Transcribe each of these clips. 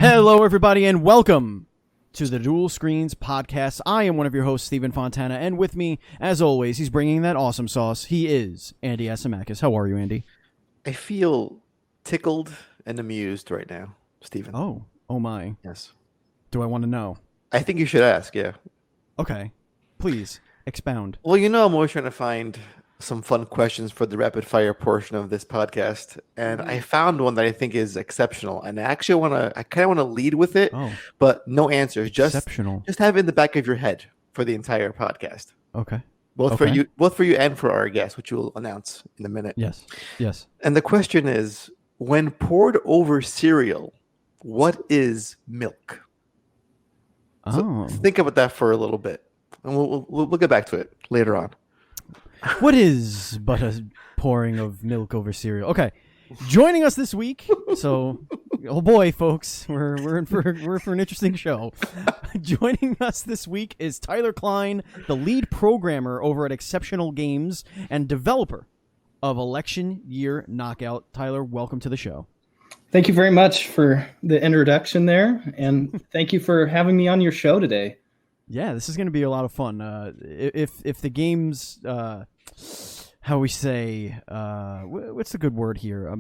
Hello, everybody, and welcome to the Duel Screens Podcast. I am one of your hosts, Stephen Fontana, and with me, as always, he's bringing that awesome sauce. He is Andy Asimakis. How are you, Andy? I feel tickled and amused right now, Stephen. Oh my. Yes. Do I want to know? I think you should ask, yeah. Okay. Please, expound. Well, you know I'm always trying to find some fun questions for the rapid fire portion of this podcast, and I found one that I think is exceptional, and I kind of want to lead with it, but no answers. Exceptional. Just have it in the back of your head for the entire podcast. Okay. Both for you and for our guest, which we'll announce in a minute. Yes. And the question is, when poured over cereal, what is milk? So think about that for a little bit, and we'll get back to it later on. What is but a pouring of milk over cereal? Okay, joining us this week. So, oh boy, folks, we're in for an interesting show. Joining us this week is Tyelor Klein, the lead programmer over at Exceptionull Games and developer of Election Year Knockout. Tyler, welcome to the show. Thank you very much for the introduction there, and thank you for having me on your show today. Yeah, this is going to be a lot of fun. If the game's, how we say, what's the good word here?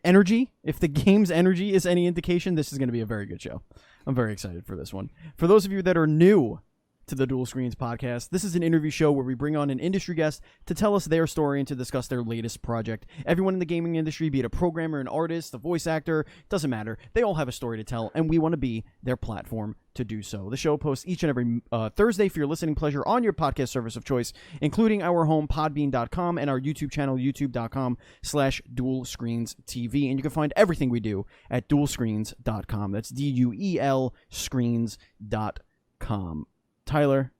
Energy. If the game's energy is any indication, this is going to be a very good show. I'm very excited for this one. For those of you that are new to the Duel Screens Podcast, this is an interview show where we bring on an industry guest to tell us their story and to discuss their latest project. Everyone in the gaming industry, be it a programmer, an artist, a voice actor, doesn't matter. They all have a story to tell, and we want to be their platform to do so. The show posts each and every Thursday for your listening pleasure on your podcast service of choice, including our home, podbean.com, and our YouTube channel, youtube.com/DuelScreensTV. And you can find everything we do at duelscreens.com. That's DUEL screens.com. Tyler,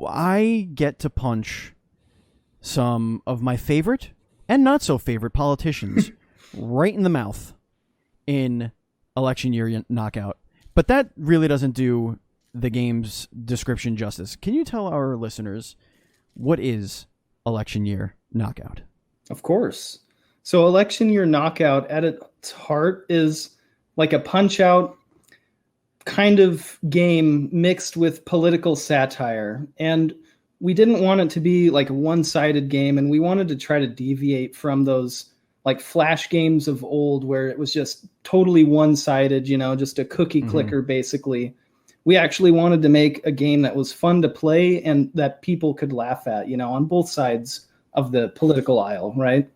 I get to punch some of my favorite and not so favorite politicians right in the mouth in Election Year Knockout. But that really doesn't do the game's description justice. Can you tell our listeners what is Election Year Knockout? Of course. So Election Year Knockout at its heart is like a punch-out kind of game mixed with political satire. And we didn't want it to be like a one-sided game, and we wanted to try to deviate from those like flash games of old where it was just totally one-sided, just a cookie clicker basically. We actually wanted to make a game that was fun to play and that people could laugh at, on both sides of the political aisle, right?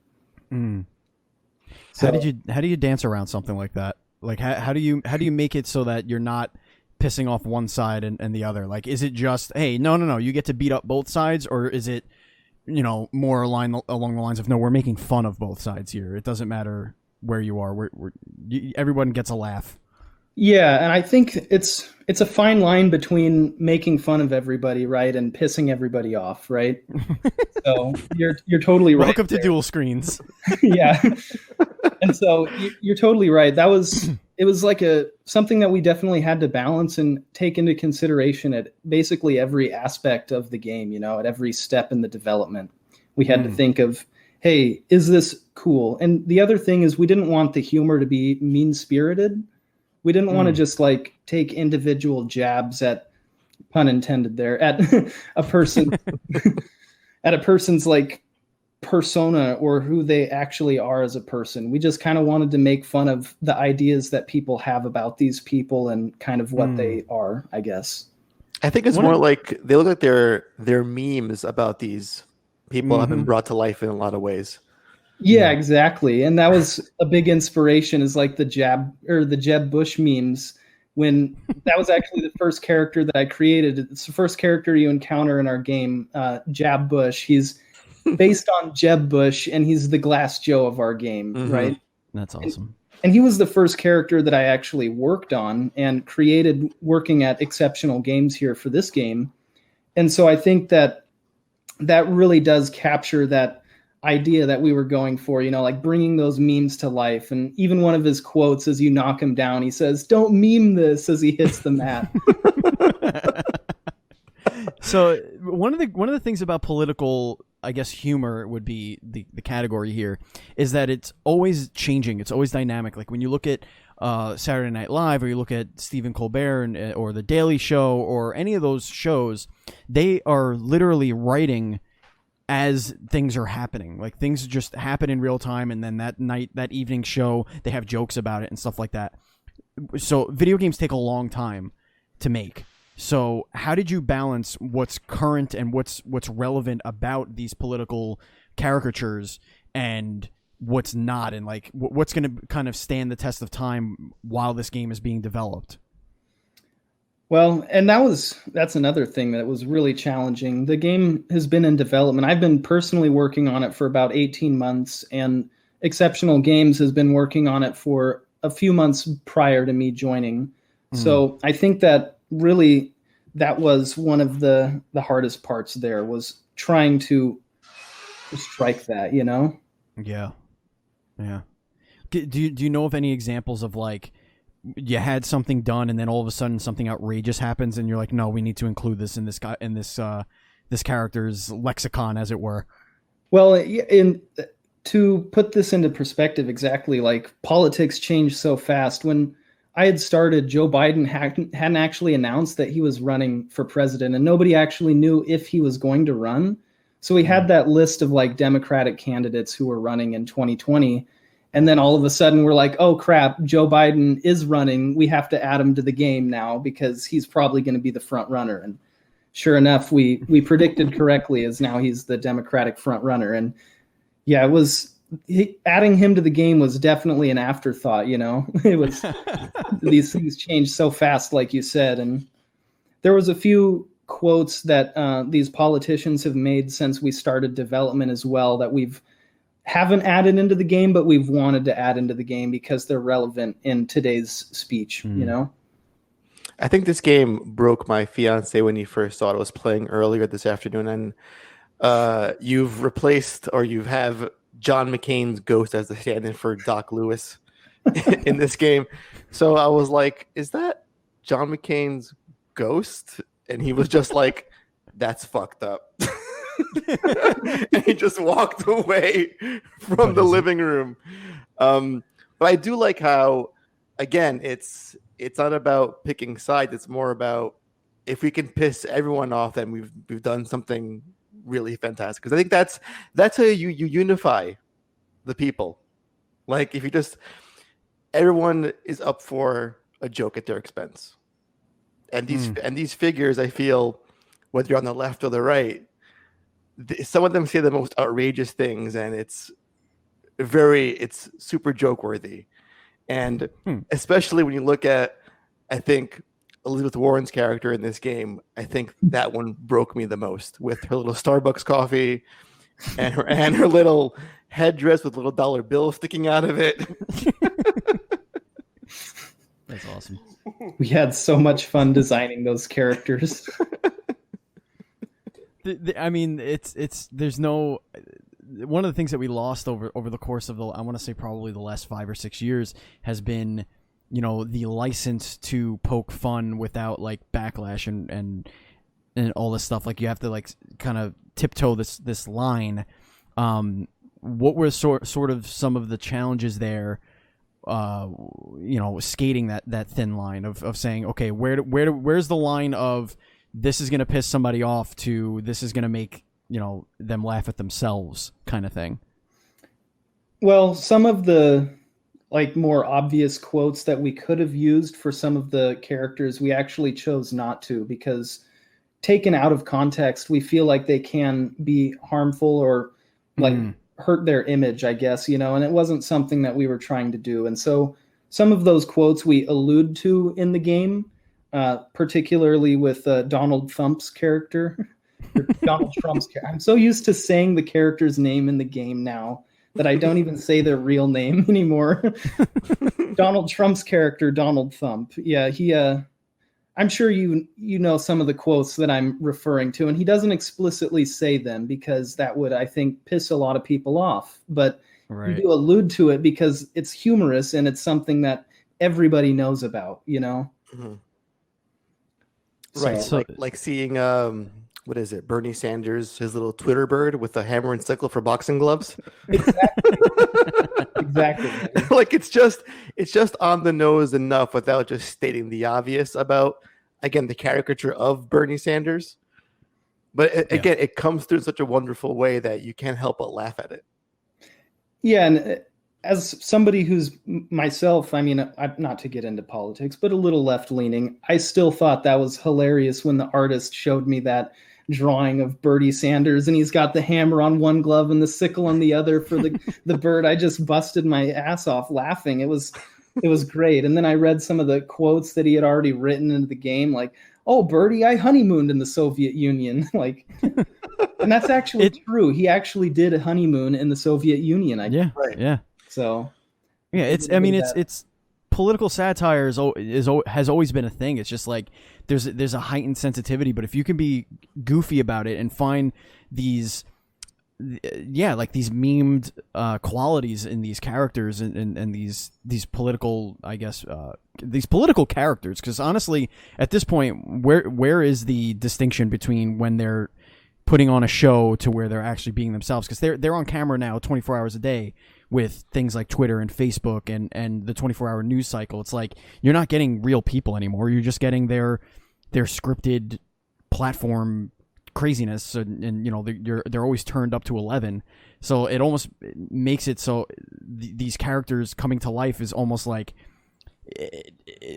So, how do you dance around something like that? Like, how do you make it so that you're not pissing off one side and the other? Like, is it just, hey, no, you get to beat up both sides, or is it, more along the lines of, no, we're making fun of both sides here. It doesn't matter where you are. Everyone gets a laugh. Yeah, and I think it's a fine line between making fun of everybody, right, and pissing everybody off, right? So you're totally right. Welcome to Duel Screens. Yeah, and so you're totally right. It was like something that we definitely had to balance and take into consideration at basically every aspect of the game. At every step in the development, we had to think of, hey, is this cool? And the other thing is, we didn't want the humor to be mean-spirited. We didn't want to just like take individual jabs at, pun intended there, at a person, at a person's like persona or who they actually are as a person. We just kind of wanted to make fun of the ideas that people have about these people and kind of what they are, I guess. I think it's more like they look like they're memes about these people have been brought to life in a lot of ways. Yeah, exactly. And that was a big inspiration, is like the Jeb Bush memes, when that was actually the first character that I created. It's the first character you encounter in our game, Jab Bush. He's based on Jeb Bush, and he's the Glass Joe of our game, right? That's awesome. And he was the first character that I actually worked on and created working at Exceptionull Games here for this game. And so I think that really does capture that idea that we were going for, like bringing those memes to life. And even one of his quotes, as you knock him down, he says, "Don't meme this," as he hits the mat. So one of the things about political I guess humor would be the category here, is that it's always changing. It's always dynamic. Like when you look at Saturday Night Live, or you look at Stephen Colbert or The Daily Show or any of those shows, they are literally writing as things are happening. Like things just happen in real time, and then that evening show, they have jokes about it and stuff like that. So video games take a long time to make. So how did you balance what's current and what's relevant about these political caricatures and what's not, and like what's going to kind of stand the test of time while this game is being developed? Well, and that's another thing that was really challenging. The game has been in development. I've been personally working on it for about 18 months, and Exceptionull Games has been working on it for a few months prior to me joining. So I think that really that was one of the hardest parts there, was trying to strike that, you know? Yeah. Do you know of any examples of like you had something done and then all of a sudden something outrageous happens and you're like, no, we need to include this in this guy in this character's lexicon, as it were? Well, to put this into perspective, exactly, like politics change so fast. When I had started, Joe Biden hadn't actually announced that he was running for president, and nobody actually knew if he was going to run. So we had that list of like Democratic candidates who were running in 2020. And then all of a sudden we're like, oh crap, Joe Biden is running. We have to add him to the game now because he's probably going to be the front runner. And sure enough, we predicted correctly, as now he's the Democratic front runner. And yeah, adding him to the game was definitely an afterthought, you know. It was these things change so fast, like you said. And there was a few quotes that these politicians have made since we started development as well that haven't added into the game, but we've wanted to add into the game because they're relevant in today's speech, you know. I think this game broke my fiance when he first saw it. I was playing earlier this afternoon, and you've replaced, or you have John McCain's ghost as the stand-in for Doc Lewis in this game. So I was like, is that John McCain's ghost? And he was just like, that's fucked up. And he just walked away from the living room. But I do like how, again, it's not about picking sides. It's more about, if we can piss everyone off, then we've done something really fantastic. Because I think that's how you unify the people. Like if you just, everyone is up for a joke at their expense. And these figures, I feel, whether you're on the left or the right, some of them say the most outrageous things, and it's super joke worthy. And especially when you look at, I think, Elizabeth Warren's character in this game, I think that one broke me the most, with her little Starbucks coffee and her little headdress with little dollar bills sticking out of it. That's awesome. We had so much fun designing those characters. I mean, there's no, one of the things that we lost over the course of I want to say probably the last 5 or 6 years has been, you know, the license to poke fun without like backlash and all this stuff. Like you have to like kind of tiptoe this line. What were sort of some of the challenges there? You know, skating that thin line of saying, okay, where's the line of this is going to piss somebody off to this is going to make, you know, them laugh at themselves kind of thing? Well, some of the like more obvious quotes that we could have used for some of the characters, we actually chose not to, because taken out of context, we feel like they can be harmful or like hurt their image, I guess, you know, and it wasn't something that we were trying to do. And so some of those quotes we allude to in the game, particularly with Donald Trump's character. Donald Trump's character. I'm so used to saying the character's name in the game now that I don't even say their real name anymore. Donald Trump's character, Donald Thump. Yeah, he I'm sure you know some of the quotes that I'm referring to, and he doesn't explicitly say them because that would, I think, piss a lot of people off. But you do allude to it because it's humorous and it's something that everybody knows about, you know? Right. So, like seeing what is it? Bernie Sanders, his little Twitter bird with a hammer and sickle for boxing gloves. Exactly. Exactly. Like it's just on the nose enough without just stating the obvious about, again, the caricature of Bernie Sanders. But again, it comes through in such a wonderful way that you can't help but laugh at it. Yeah, and as somebody who's myself, I mean, not to get into politics, but a little left-leaning, I still thought that was hilarious when the artist showed me that drawing of Bernie Sanders, and he's got the hammer on one glove and the sickle on the other for the bird. I just busted my ass off laughing. It was great. And then I read some of the quotes that he had already written into the game, like, "Oh, Bertie, I honeymooned in the Soviet Union." Like, and that's actually true. He actually did a honeymoon in the Soviet Union. Yeah. So, yeah, it's political satire has always been a thing. It's just like there's a heightened sensitivity, but if you can be goofy about it and find these these memed qualities in these characters and these political, I guess, these political characters, because honestly at this point, where is the distinction between when they're putting on a show to where they're actually being themselves? Because they're on camera now 24 hours a day with things like Twitter and Facebook and the 24-hour news cycle. It's like you're not getting real people anymore. You're just getting their scripted platform craziness, and you know they're always turned up to 11. So it almost makes it so these characters coming to life is almost like,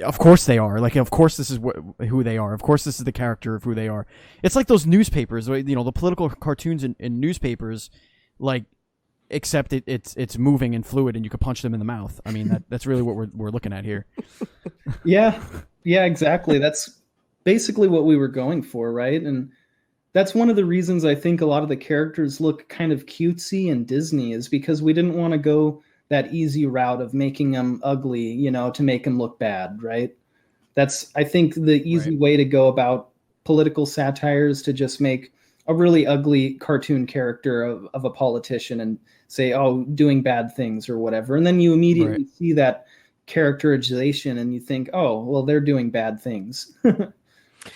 of course they are. Like, of course this is who they are. Of course this is the character of who they are. It's like those newspapers, you know, the political cartoons in newspapers, like, except it's moving and fluid, and you could punch them in the mouth. I mean, that's really what we're looking at here. Yeah, exactly. That's basically what we were going for, right? And that's one of the reasons I think a lot of the characters look kind of cutesy and Disney, is because we didn't want to go that easy route of making them ugly, you know, to make them look bad, right? That's, I think, the easy way to go about political satire is to just make a really ugly cartoon character of a politician and say, oh, doing bad things or whatever. And then you immediately see that characterization and you think, oh, well, they're doing bad things. We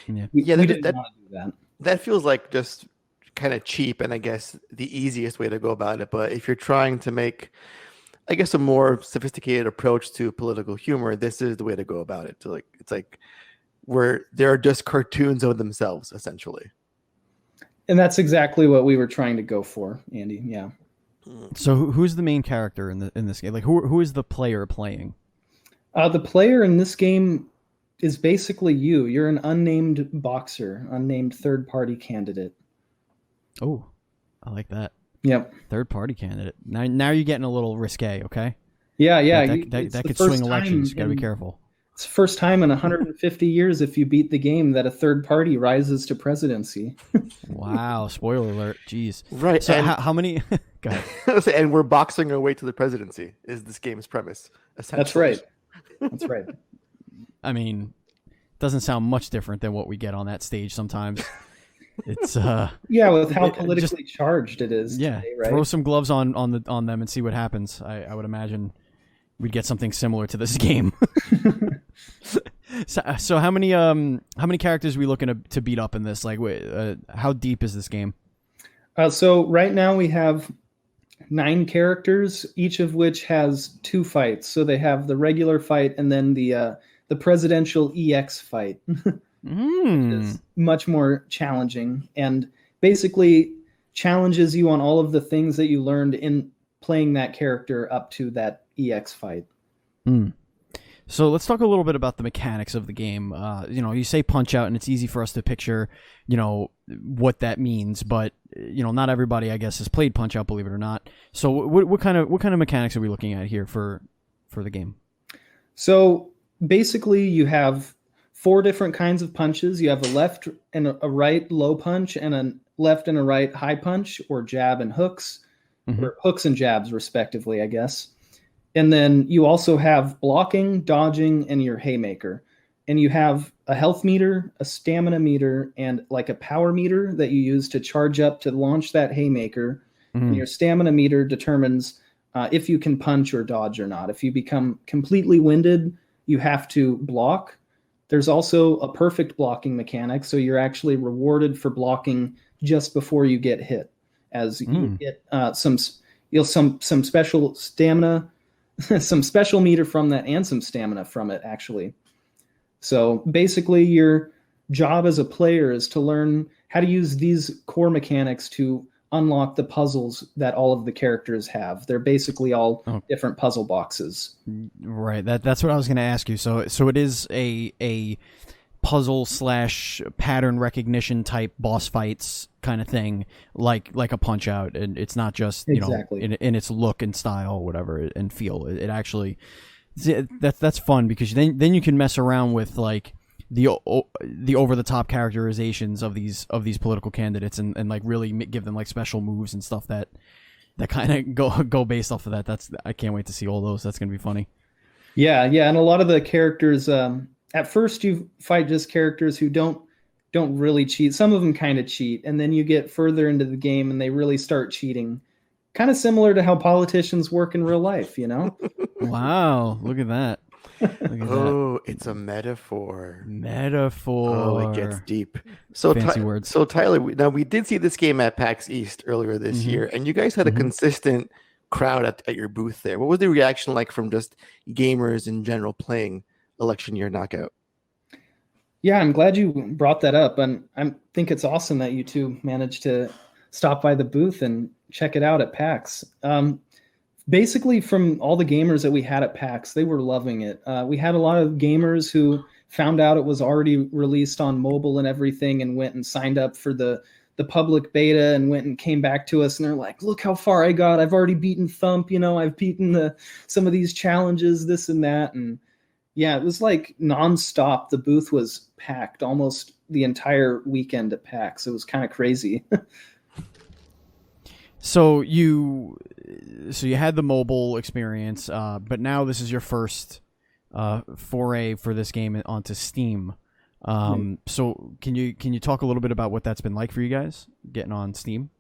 didn't want to do that. That feels like just kind of cheap and I guess the easiest way to go about it. But if you're trying to make, I guess, a more sophisticated approach to political humor, this is the way to go about it. It's like where there are just cartoons of themselves, essentially. And that's exactly what we were trying to go for, Andy. Yeah. So who's the main character in this game? Like, who is the player playing? The player in this game is basically you. You're an unnamed boxer, unnamed third-party candidate. Oh, I like that. Yep. Third-party candidate. Now you're getting a little risque, okay? Yeah. That could swing elections. You got to be careful. It's the first time in 150 years, if you beat the game, that a third party rises to presidency. Wow. Spoiler alert. Jeez. Right. So how many... Go ahead. And we're boxing our way to the presidency is this game's premise. That's right. That's right. I mean, doesn't sound much different than what we get on that stage sometimes. It's with how politically charged it is. Yeah. Today, right? Throw some gloves on them and see what happens. I would imagine we'd get something similar to this game. So how many characters are we looking to beat up in this? Like, how deep is this game? So right now we have 9 characters, each of which has 2 fights. So they have the regular fight and then the presidential EX fight, which is much more challenging and basically challenges you on all of the things that you learned in playing that character up to that EX fight. So let's talk a little bit about the mechanics of the game. You say punch out, and it's easy for us to picture, what that means. But not everybody, I guess, has played Punch Out, believe it or not. So what kind of mechanics are we looking at here for the game? So basically, you have 4 different kinds of punches. You have a left and a right low punch, and a left and a right high punch, or jab and hooks, or hooks and jabs, respectively, I guess. And then you also have blocking, dodging, and your haymaker. And you have a health meter, a stamina meter, and like a power meter that you use to charge up to launch that haymaker. And your stamina meter determines if you can punch or dodge or not. If you become completely winded, you have to block. There's also a perfect blocking mechanic, so you're actually rewarded for blocking just before you get hit, as you get some special stamina, some special meter from that, and some stamina from it, actually. So basically, your job as a player is to learn how to use these core mechanics to unlock the puzzles that all of the characters have. They're basically all different puzzle boxes. Right. That's what I was going to ask you. So it is a puzzle / pattern recognition type boss fights kind of thing, like a Punch Out, and it's not just exactly in its look and style, whatever, and feel. It actually that's fun, because then you can mess around with like the over the top characterizations of these political candidates, and like really give them like special moves and stuff that kind of go based off of that. I can't wait to see all those. That's gonna be funny. Yeah, and a lot of the characters, at first you fight just characters who don't really cheat. Some of them kind of cheat, and then you get further into the game and they really start cheating. Kind of similar to how politicians work in real life, Wow, look at that. It's a metaphor. Oh, it gets deep. So fancy words. So Tyler, now we did see this game at PAX East earlier this year, and you guys had a consistent crowd at your booth there. What was the reaction like from just gamers in general playing Election Year Knockout? Yeah, I'm glad you brought that up, and I think it's awesome that you two managed to stop by the booth and check it out at PAX. Basically, from all the gamers that we had at PAX, they were loving it. We had a lot of gamers who found out it was already released on mobile and everything, and went and signed up for the public beta, and went and came back to us, and they're like, look how far I got. I've already beaten Thump, I've beaten some of these challenges, this and that. And yeah, it was like nonstop. The booth was packed almost the entire weekend at PAX. It was kind of crazy. So you had the mobile experience, but now this is your first foray for this game onto Steam. So can you talk a little bit about what that's been like for you guys getting on Steam?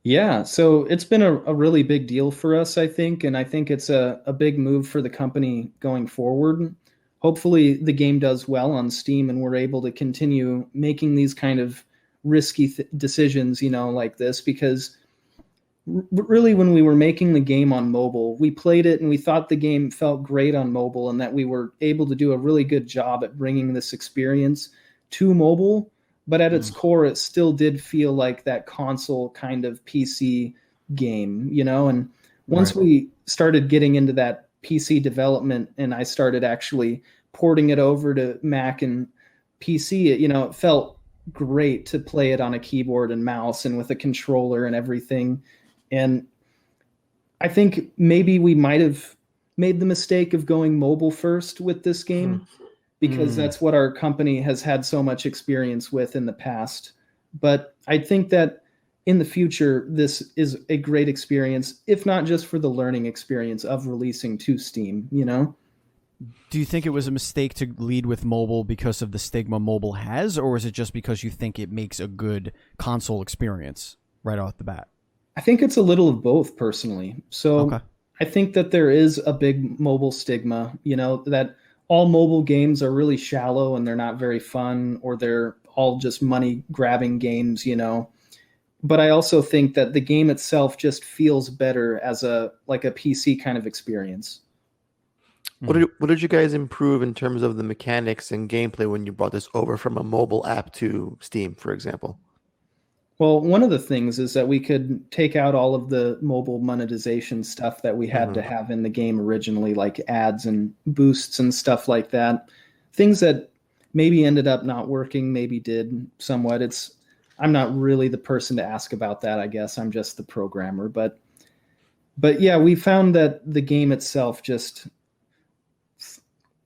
Yeah, so it's been a really big deal for us, I think, and I think it's a big move for the company going forward. Hopefully the game does well on Steam, and we're able to continue making these kind of risky decisions, like this, because really, when we were making the game on mobile, we played it and we thought the game felt great on mobile, and that we were able to do a really good job at bringing this experience to mobile. But at its core, it still did feel like that console kind of PC game, And once we started getting into that PC development, and I started actually porting it over to Mac and PC, it felt great to play it on a keyboard and mouse and with a controller and everything. And I think maybe we might have made the mistake of going mobile first with this game, because that's what our company has had so much experience with in the past. But I think that in the future, this is a great experience, if not just for the learning experience of releasing to Steam, Do you think it was a mistake to lead with mobile because of the stigma mobile has, or is it just because you think it makes a good console experience right off the bat? I think it's a little of both, personally. So okay. I think that there is a big mobile stigma, that all mobile games are really shallow and they're not very fun, or they're all just money grabbing games, But I also think that the game itself just feels better as a PC kind of experience. What did you guys improve in terms of the mechanics and gameplay when you brought this over from a mobile app to Steam, for example? Well, one of the things is that we could take out all of the mobile monetization stuff that we had to have in the game originally, like ads and boosts and stuff like that. Things that maybe ended up not working, maybe did somewhat. I'm not really the person to ask about that, I guess. I'm just the programmer. But yeah, we found that the game itself just...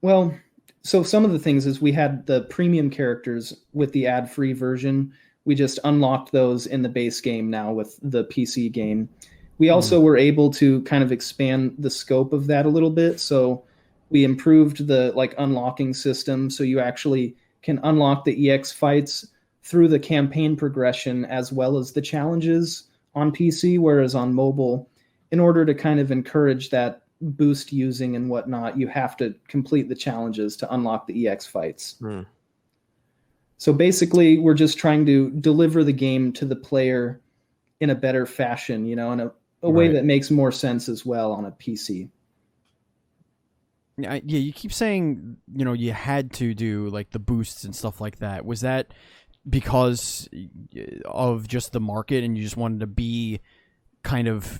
Well, so some of the things is we had the premium characters with the ad-free version. We just unlocked those in the base game now with the PC game. We also were able to kind of expand the scope of that a little bit. So we improved the unlocking system. So you actually can unlock the EX fights through the campaign progression as well as the challenges on PC, whereas on mobile, in order to kind of encourage that boost using and whatnot, you have to complete the challenges to unlock the EX fights. So basically, we're just trying to deliver the game to the player in a better fashion, in a way that makes more sense as well on a PC. Yeah, you keep saying, you had to do like the boosts and stuff like that. Was that because of just the market and you just wanted to be kind of,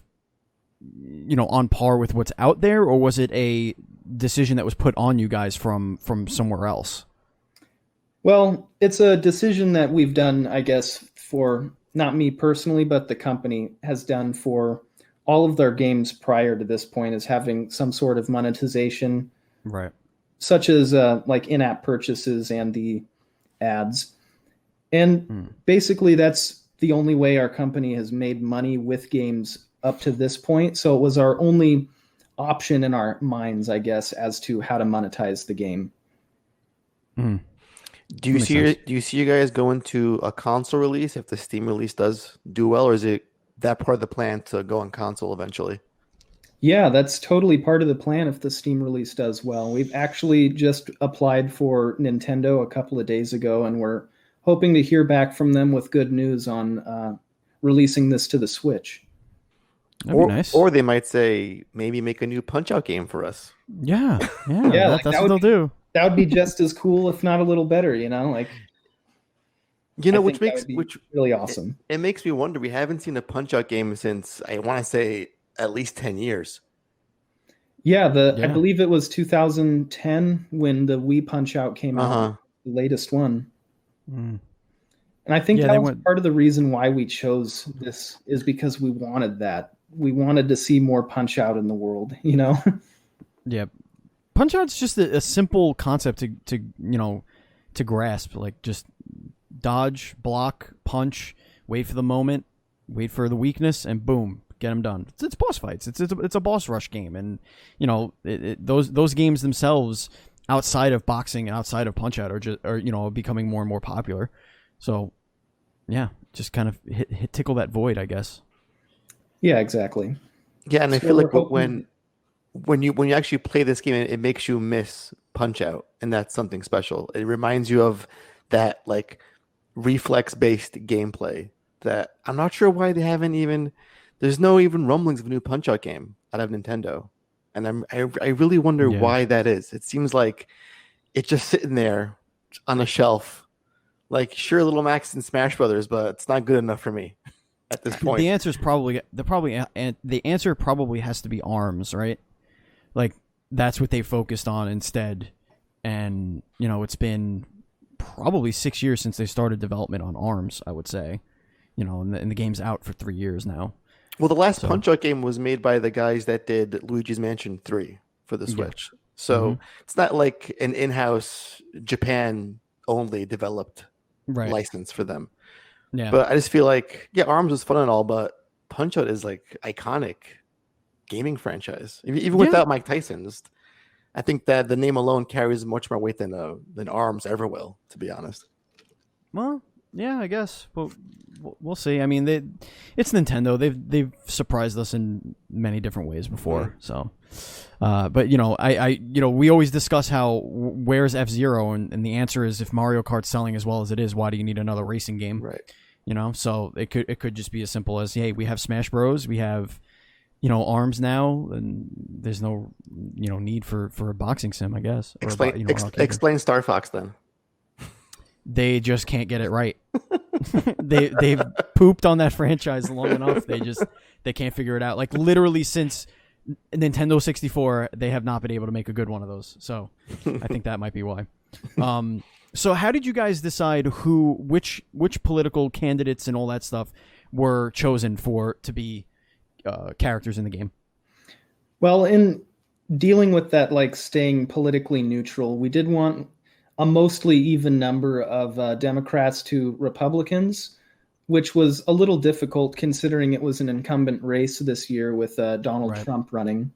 on par with what's out there, or was it a decision that was put on you guys from somewhere else? Well, it's a decision that we've done, I guess, for not me personally, but the company has done for all of their games prior to this point, is having some sort of monetization, right? Such as like in-app purchases and the ads. And basically that's the only way our company has made money with games up to this point. So it was our only option in our minds, I guess, as to how to monetize the game. Do you see you guys going to a console release if the Steam release does do well, or is it that part of the plan to go on console eventually? Yeah, that's totally part of the plan if the Steam release does well. We've actually just applied for Nintendo a couple of days ago, and we're hoping to hear back from them with good news on releasing this to the Switch. That'd be nice. Or they might say, maybe make a new Punch-Out game for us. Yeah, that's what they'll do. That would be just as cool, if not a little better, which makes really awesome. It makes me wonder. We haven't seen a Punch-Out game since, I want to say, at least 10 years. Yeah, I believe it was 2010 when the Wii Punch-Out came out, the latest one. And I think that was part of the reason why we chose this, is because we wanted that. We wanted to see more Punch-Out in the world, Yeah. Punch-Out's just a simple concept to grasp. Like, just dodge, block, punch, wait for the moment, wait for the weakness, and boom, get them done. It's boss fights. It's a boss rush game, and those games themselves, outside of boxing and outside of Punch-Out, are becoming more and more popular. So, yeah, just kind of tickle that void, I guess. Yeah, exactly. Yeah, and I feel like when you actually play this game, it makes you miss Punch-Out, and that's something special. It reminds you of that like reflex-based gameplay that I'm not sure why they haven't even. There's no even rumblings of a new Punch-Out game out of Nintendo, and I really wonder why that is. It seems like it's just sitting there on a shelf, like sure, Little Max and Smash Brothers, but it's not good enough for me at this point. The answer is the answer probably has to be ARMS, right? Like, that's what they focused on instead. And, it's been probably 6 years since they started development on ARMS, I would say. And the game's out for 3 years now. Well, the last Punch-Out game was made by the guys that did Luigi's Mansion 3 for the Switch. Yeah. So it's not like an in-house Japan-only developed license for them. Yeah. But I just feel like, ARMS was fun and all, but Punch-Out is like iconic gaming franchise. Even without Mike Tyson, I think that the name alone carries much more weight than ARMS ever will, to be honest. Well, yeah, I guess. But we'll see. I mean, it's Nintendo. They've surprised us in many different ways before. So, but we always discuss how where's F-Zero, and the answer is, if Mario Kart's selling as well as it is, why do you need another racing game? Right. So it could just be as simple as, hey, we have Smash Bros. We have ARMS now, and there's no need for a boxing sim, I guess. Explain Star Fox then. They just can't get it right. They've pooped on that franchise long enough. They can't figure it out. Like, literally since Nintendo 64, they have not been able to make a good one of those. So I think that might be why. So how did you guys decide which political candidates and all that stuff were chosen to be characters in the game? Well, in dealing with that, like, staying politically neutral, we did want a mostly even number of Democrats to Republicans, which was a little difficult considering it was an incumbent race this year with Donald Trump running.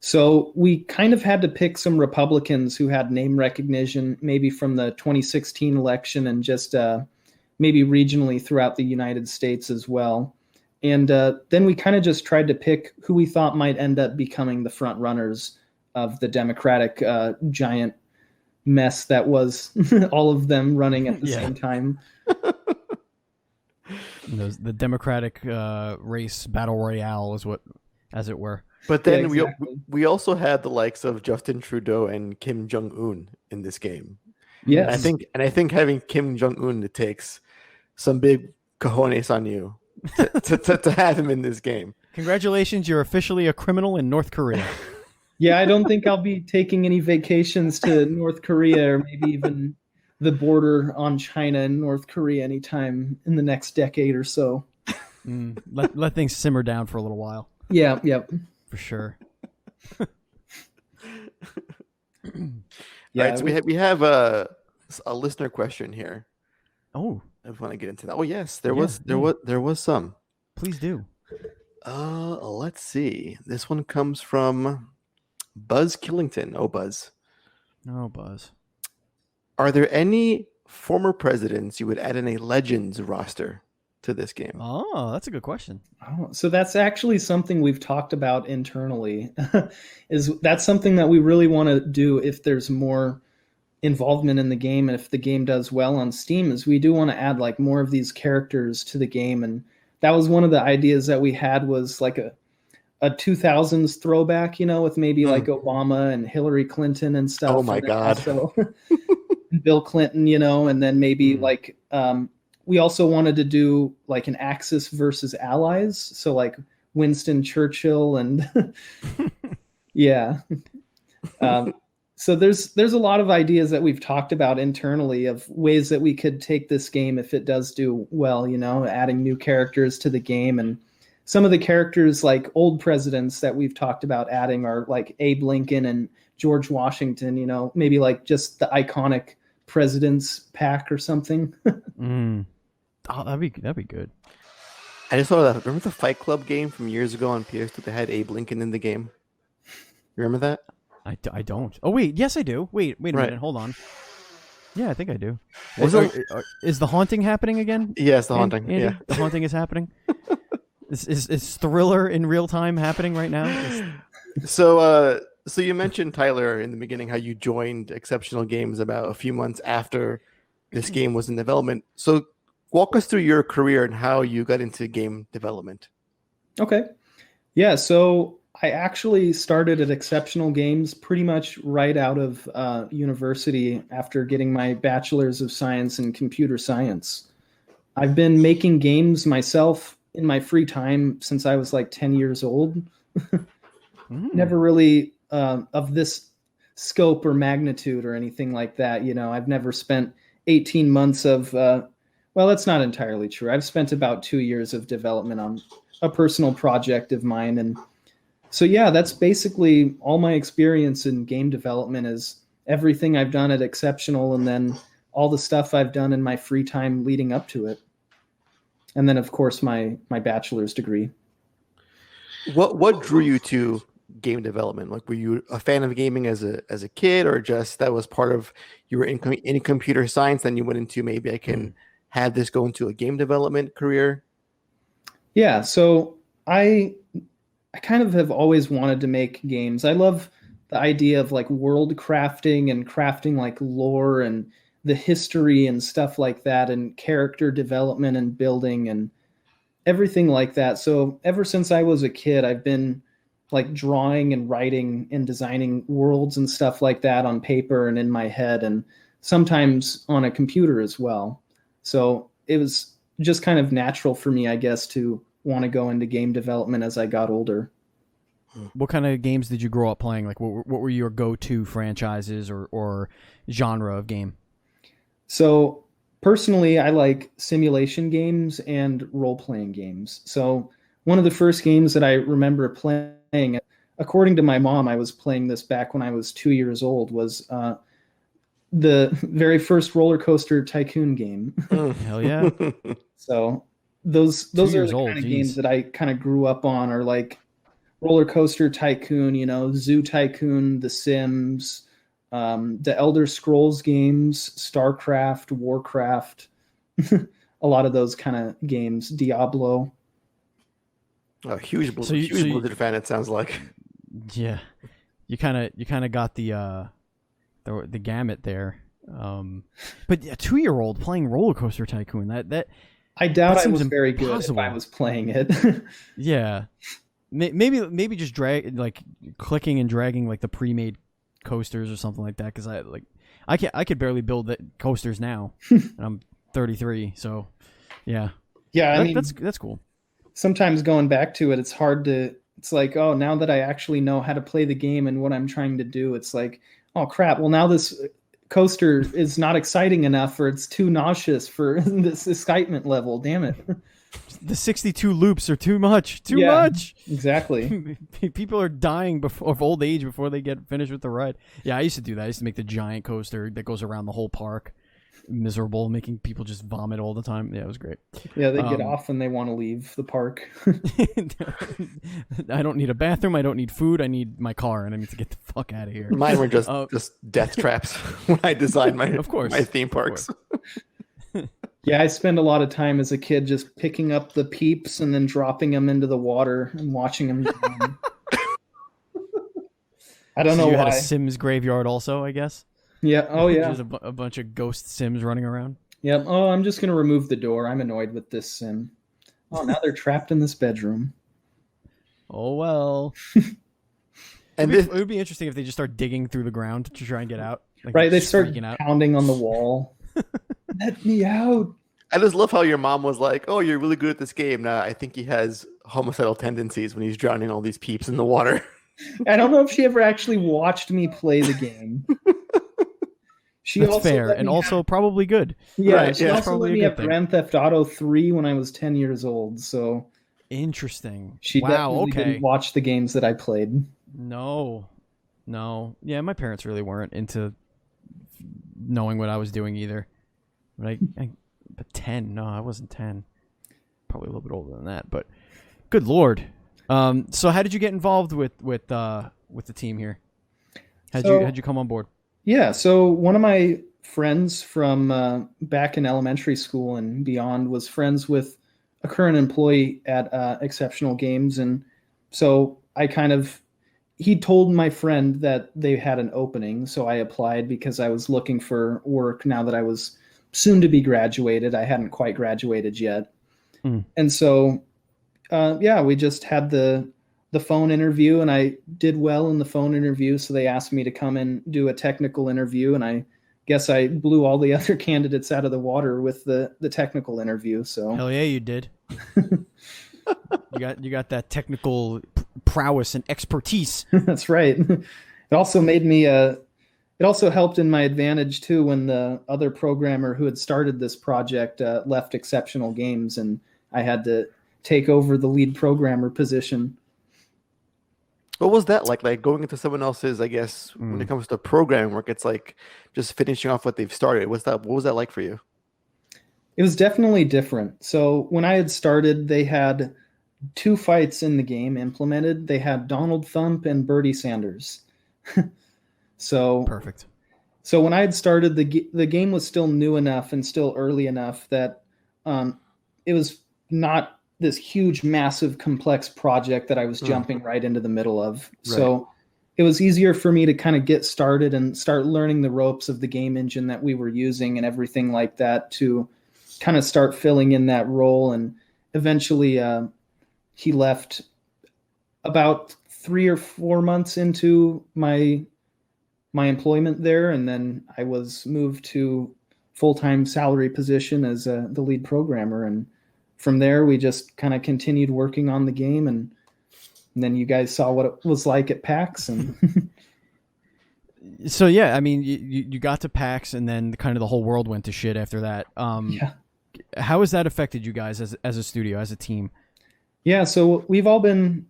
So we kind of had to pick some Republicans who had name recognition, maybe from the 2016 election and just maybe regionally throughout the United States as well. And then we kind of just tried to pick who we thought might end up becoming the front runners of the Democratic giant mess that was all of them running at the same time. The Democratic race battle royale is what, as it were. But then exactly. we also had the likes of Justin Trudeau and Kim Jong-un in this game. Yes. And I think having Kim Jong-un, it takes some big cojones on you to have him in this game. Congratulations, you're officially a criminal in North Korea. Yeah, I don't think I'll be taking any vacations to North Korea or maybe even the border on China and North Korea anytime in the next decade or so. Let things simmer down for a little while. Yeah, yep. For sure. Yeah, all right, so we have a listener question here. Oh, I want to get into that. Oh yes, there was some. Please do. Let's see. This one comes from Buzz Killington. Oh, Buzz. Oh, Buzz. Are there any former presidents you would add in a Legends roster to this game? Oh, that's a good question. Oh, so that's actually something we've talked about internally. That's something that we really want to do if there's more involvement in the game and if the game does well on Steam, is we do want to add like more of these characters to the game. And that was one of the ideas that we had, was like a 2000s throwback, with maybe like Obama and Hillary Clinton and stuff. Oh my God. Also, Bill Clinton, and then maybe like we also wanted to do like an Axis versus Allies. So like Winston Churchill and yeah. So there's a lot of ideas that we've talked about internally of ways that we could take this game if it does do well, adding new characters to the game. And some of the characters, like old presidents that we've talked about adding, are like Abe Lincoln and George Washington, maybe like just the iconic presidents pack or something. Oh, that'd be good. I just thought of that. Remember the Fight Club game from years ago on PS2 that had Abe Lincoln in the game? You remember that? I don't. Oh, wait. Yes, I do. Wait a minute. Hold on. Yeah, I think I do. Is the haunting happening again? Yes, the haunting. Andy? Yeah. The haunting is happening? Is Thriller in real time happening right now? So you mentioned, Tyler, in the beginning how you joined Exceptionull Games about a few months after this game was in development. So walk us through your career and how you got into game development. Okay. Yeah, so I actually started at Exceptionull Games pretty much right out of university after getting my Bachelor's of Science in Computer Science. I've been making games myself in my free time since I was like 10 years old. Never really of this scope or magnitude or anything like that. I've never spent 18 months of, well, that's not entirely true. I've spent about 2 years of development on a personal project of mine. And so, yeah, that's basically all my experience in game development, is everything I've done at Exceptionull and then all the stuff I've done in my free time leading up to it. And then, of course, my bachelor's degree. What drew you to game development? Like, were you a fan of gaming as a kid, or just that was part of, you were in computer science, then you went into, maybe I can have this go into a game development career? Yeah, so I kind of have always wanted to make games. I love the idea of like world crafting and crafting like lore and the history and stuff like that, and character development and building and everything like that. So ever since I was a kid, I've been like drawing and writing and designing worlds and stuff like that on paper and in my head, and sometimes on a computer as well. So it was just kind of natural for me, I guess, to want to go into game development as I got older. What kind of games did you grow up playing? Like, what were your go-to franchises or genre of game? So personally, I like simulation games and role-playing games. So one of the first games that I remember playing, according to my mom, I was playing this back when I was 2 years old, was the very first Roller Coaster Tycoon game. Hell yeah. So those are the kind of games that I kind of grew up on, are like Roller Coaster Tycoon, Zoo Tycoon, The Sims, the Elder Scrolls games, StarCraft, Warcraft, a lot of those kind of games, Diablo. A huge, So you- huge so you- Blizzard fan. It sounds like. Yeah, you kind of got the gamut there. But a 2-year-old playing Roller Coaster Tycoon, that I doubt That I was seems very good if impossible. I was playing it. yeah, maybe just drag like clicking and dragging like the pre-made coasters or something like that, because I could barely build the coasters now, and I'm 33, so yeah. Yeah, I mean, that's cool. sometimes going back to it, it's hard to. It's like, oh, now that I actually know how to play the game and what I'm trying to do, it's like, oh crap. Well, now this coaster is not exciting enough, or it's too nauseous for this excitement level. Damn it. The 62 loops are too much. Too Yeah. much. Exactly. People are dying of old age before they get finished with the ride. Yeah, I used to do that. I used to make the giant coaster that goes around the whole park. Miserable, making people just vomit all the time. Yeah, it was great. Yeah, they get off and they want to leave the park. I don't need a bathroom. I don't need food. I need my car, and I need to get the fuck out of here. Mine were just death traps when I designed my Of course. my theme parks. Yeah, I spent a lot of time as a kid just picking up the peeps and then dropping them into the water and watching them drown. I don't So know you why. had a Sims graveyard also, I guess. Yeah. Oh, yeah. Just a bunch of ghost Sims running around. Yep. Oh, I'm just going to remove the door. I'm annoyed with this sim. Oh, now they're trapped in this bedroom. Oh well. And It would be interesting if they just start digging through the ground to try and get out. Like Right. They just start freaking out. pounding on the wall. Let me out. I just love how your mom was like, "Oh, you're really good at this game." Now I think he has homicidal tendencies when he's drowning all these peeps in the water. I don't know if she ever actually watched me play the game. She That's also fair, let and me also probably good. Yeah, Right, she yeah. also Probably let a me good have thing. Grand Theft Auto 3 when I was 10 years old, so Interesting. she Wow. definitely Okay. didn't watch the games that I played. No. Yeah, my parents really weren't into knowing what I was doing either. But but 10? No, I wasn't 10. Probably a little bit older than that. But good lord. So how did you get involved with the team here? How'd you come on board? Yeah, so one of my friends from back in elementary school and beyond was friends with a current employee at Exceptionull Games, and so he told my friend that they had an opening, so I applied because I was looking for work now that I was soon to be graduated. I hadn't quite graduated yet. And so we just had the phone interview, and I did well in the phone interview, so they asked me to come and do a technical interview, and I guess I blew all the other candidates out of the water with the technical interview. So Hell yeah, you did. you got that technical prowess and expertise. That's right. It also made me it also helped in my advantage too when the other programmer who had started this project left Exceptionull Games, and I had to take over the lead programmer position. What was that like? Like going into someone else's, I guess, when it comes to programming work, it's like just finishing off what they've started. What was that like for you? It was definitely different. So when I had started, they had 2 fights in the game implemented. They had Donald Thump and Bertie Sanders. So Perfect. So when I had started, the game was still new enough and still early enough that it was not this huge, massive, complex project that I was jumping right into the middle of. Right. So it was easier for me to kind of get started and start learning the ropes of the game engine that we were using and everything like that to kind of start filling in that role. And eventually he left about 3 or 4 months into my employment there, and then I was moved to full-time salary position as the lead programmer, and from there we just kind of continued working on the game, and then you guys saw what it was like at PAX. And So yeah, I mean, you got to PAX, and then kind of the whole world went to shit after that. Yeah. How has that affected you guys as a studio, as a team? Yeah, so we've all been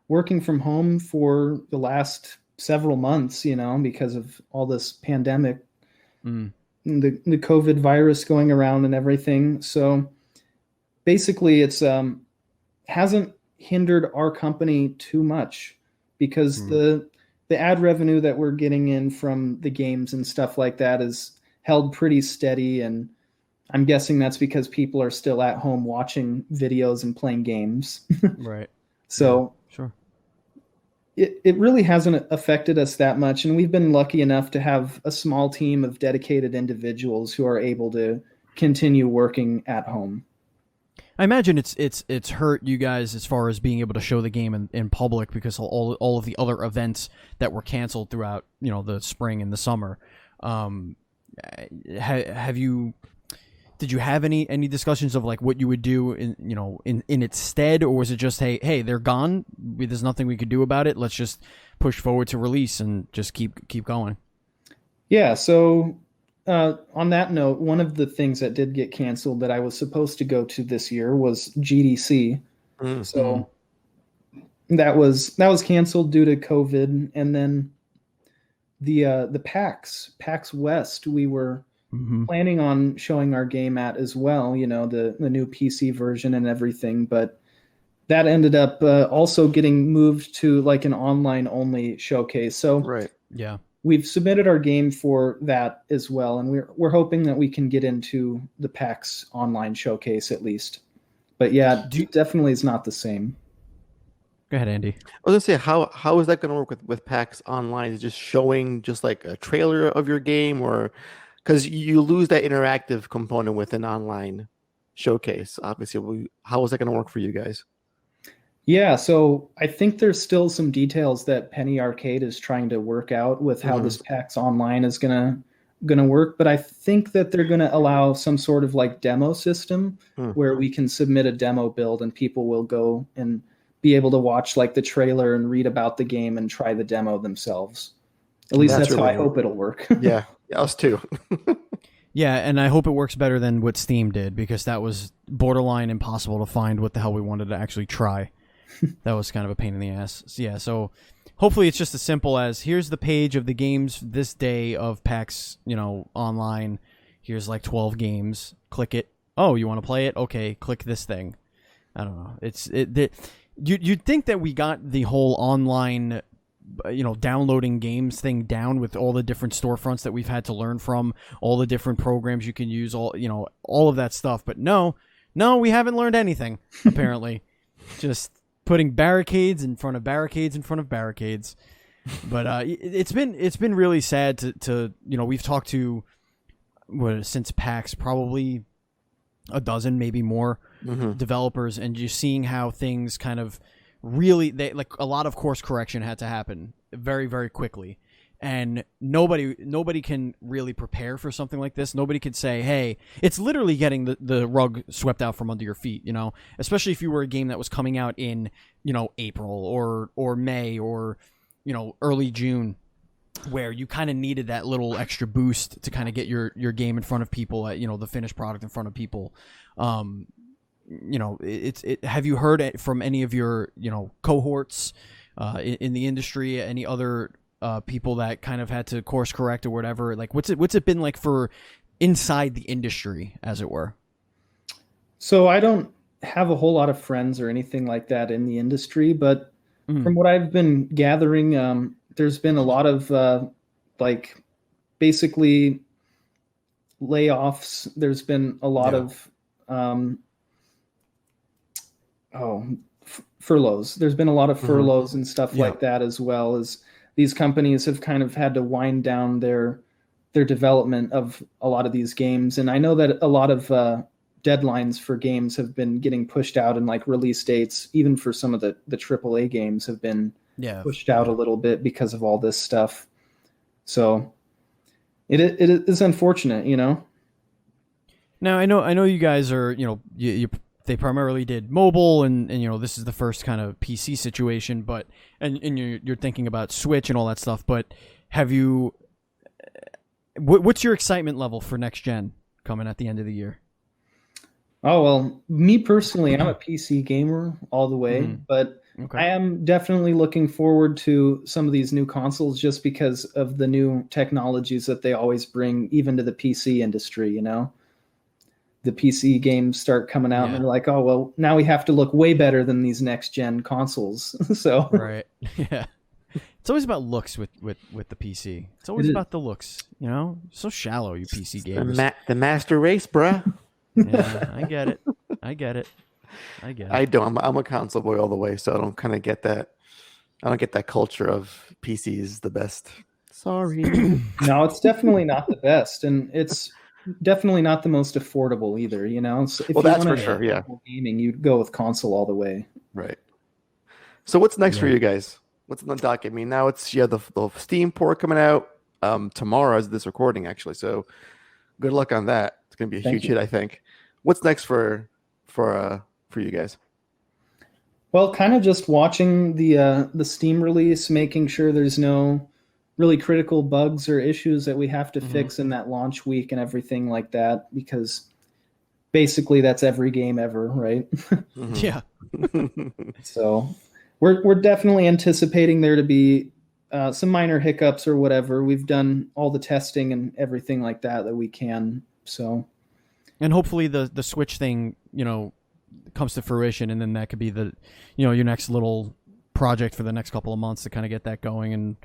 working from home for the last several months, because of all this pandemic, the COVID virus going around and everything. So basically it's hasn't hindered our company too much because the ad revenue that we're getting in from the games and stuff like that is held pretty steady, and I'm guessing that's because people are still at home watching videos and playing games. Right. So sure. It really hasn't affected us that much, and we've been lucky enough to have a small team of dedicated individuals who are able to continue working at home. I imagine it's hurt you guys as far as being able to show the game in public because all of the other events that were canceled throughout the spring and the summer. Did you have any discussions of like what you would do in its stead, or was it just hey they're gone, there's nothing we could do about it, let's just push forward to release and just keep going? Yeah, so on that note, one of the things that did get canceled that I was supposed to go to this year was GDC. Mm-hmm. So that was canceled due to COVID, and then the PAX West we were planning on showing our game at as well, the new PC version and everything, but that ended up also getting moved to like an online only showcase. So right, yeah, we've submitted our game for that as well, and we're hoping that we can get into the PAX online showcase at least. But yeah, definitely is not the same. Go ahead, Andy. I was gonna say, how is that going to work with PAX Online? Is it just showing just like a trailer of your game, or because you lose that interactive component with an online showcase? Obviously, how is that going to work for you guys? Yeah, so I think there's still some details that Penny Arcade is trying to work out with how this PAX Online is gonna work, but I think that they're gonna allow some sort of like demo system where we can submit a demo build and people will go and be able to watch like the trailer and read about the game and try the demo themselves. At least that's how I hope it'll work. Yeah, us too. Yeah, and I hope it works better than what Steam did, because that was borderline impossible to find what the hell we wanted to actually try. That was kind of a pain in the ass. So, yeah, so hopefully it's just as simple as here's the page of the games this day of PAX, online. Here's like 12 games. Click it. Oh, you want to play it? Okay, click this thing. I don't know. You'd think that we got the whole online, downloading games thing down with all the different storefronts that we've had to learn from, all the different programs you can use, all of that stuff. But no, we haven't learned anything, apparently. Just putting barricades in front of barricades in front of barricades. But it's been really sad to we've talked to since PAX probably a dozen, maybe more, developers, and just seeing how things kind of really a lot of course correction had to happen very, very quickly. And nobody can really prepare for something like this. Nobody could say, hey, it's literally getting the rug swept out from under your feet, especially if you were a game that was coming out in, April or May or, early June, where you kind of needed that little extra boost to kind of get your game in front of people, the finished product in front of people. Have you heard from any of your, cohorts in the industry, any other people that kind of had to course correct or whatever? Like, what's it been like for inside the industry, as it were? So I don't have a whole lot of friends or anything like that in the industry, but from what I've been gathering, there's been a lot of basically layoffs. There's been a lot of furloughs. There's been a lot of furloughs and stuff like that, as well as these companies have kind of had to wind down their development of a lot of these games. And I know that a lot of deadlines for games have been getting pushed out, and like release dates, even for some of the AAA games, have been pushed out a little bit because of all this stuff. So it is unfortunate, Now I know you guys are, they primarily did mobile, and this is the first kind of PC situation, but and you're thinking about Switch and all that stuff. But have you? What's your excitement level for next gen coming at the end of the year? Oh, well, me personally, I'm a PC gamer all the way, but I am definitely looking forward to some of these new consoles just because of the new technologies that they always bring, even to the PC industry. The PC games start coming out and they're like, oh, well, now we have to look way better than these next gen consoles. So right. Yeah. It's always about looks with the PC. It's always about the looks, so shallow, you PC gamers. The master race, bruh. Yeah, I get it. I get it. I don't. I'm a console boy all the way, so I don't kind of get that. I don't get that culture of PCs the best. Sorry. No, it's definitely not the best, and it's definitely not the most affordable either. You know, so if Well, you that's want for sure. Yeah. gaming, you'd go with console all the way. Right. So what's next for Yeah. you guys? What's on the docket? I mean, now it's the Steam port coming out tomorrow as this recording actually. So good luck on that. It's gonna be a Thank huge you. hit, I think. What's next for you guys? Well, kind of just watching the Steam release, making sure there's no really critical bugs or issues that we have to fix in that launch week and everything like that, because basically that's every game ever, right? Mhm. Yeah. So we're definitely anticipating there to be some minor hiccups or whatever. We've done all the testing and everything like that we can. So, And hopefully the Switch thing, comes to fruition, and then that could be your next little project for the next couple of months to kind of get that going and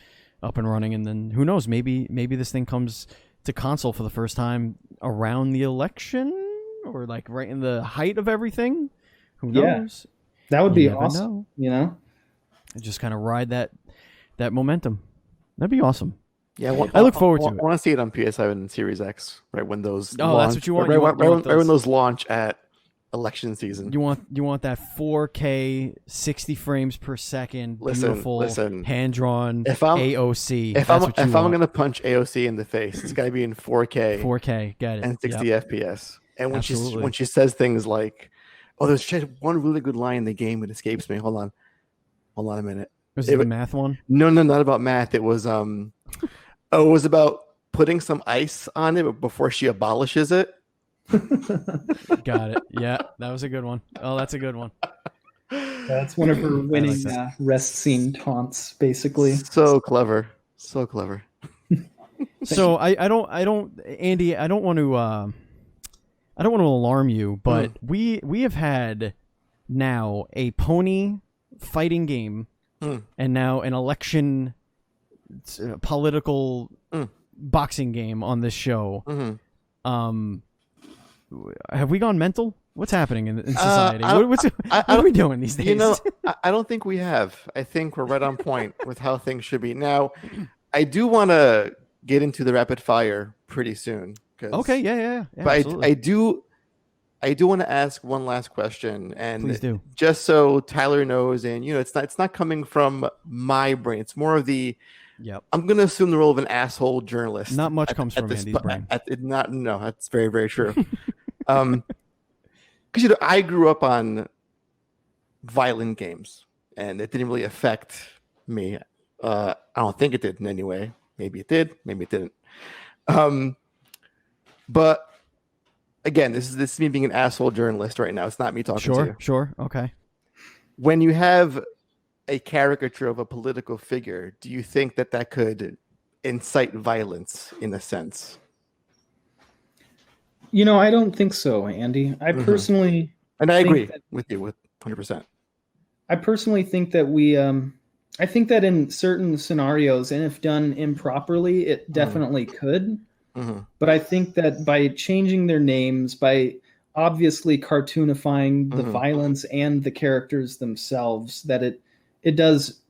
up and running. And then who knows, maybe this thing comes to console for the first time around the election, or like right in the height of everything. Who Yeah. knows? that would You be never awesome, know. And Just kind of ride that momentum. That'd be awesome. Yeah, I look forward to I it. want to see it on PS5 and Series X, right when those. Oh, that's what you want? Right, You want right when those- those launch at election season. You want that 4K 60 frames per second, beautiful, listen. hand drawn If I'm- AOC. If That's what you I'm want. gonna punch AOC in the face, it's gotta be in 4K 4K, got it. and 60 Yep. FPS. And when Absolutely. she says things like, "Oh, there's just one really good line in the game that escapes me." Hold on a minute. Was it the math one? No, not about math. It was it was about putting some ice on it before she abolishes it. Got it. Yeah, that was a good one. Oh, that's a good one. that's one of her winning that. rest scene taunts, basically. So clever. So clever. So I don't, Andy. I don't want to alarm you, but we have had now a pony fighting game, and now an election political boxing game on this show. Have we gone mental? What's happening in society? What are we doing these days? You know, I don't think we have. I think we're right on point with how things should be. Now, I do want to get into the rapid fire pretty soon. Okay, yeah, But absolutely. I do want to ask one last question, and Please do. just so Tyler knows, and it's not coming from my brain. It's more of the. Yep. I'm going to assume the role of an asshole journalist. Not much comes from Andy's brain. No, that's very, very true. Because I grew up on violent games, and it didn't really affect me. I don't think it did in any way. Maybe it did. Maybe it didn't. But again, this is me being an asshole journalist right now. It's not me talking to you. Sure. Okay. When you have a caricature of a political figure, do you think that could incite violence in a sense? I don't think so, Andy. I personally, and I agree that- with you with 100%. I personally think that I think that in certain scenarios, and if done improperly, it definitely could. But I think that by changing their names, by obviously cartoonifying the violence and the characters themselves, that it does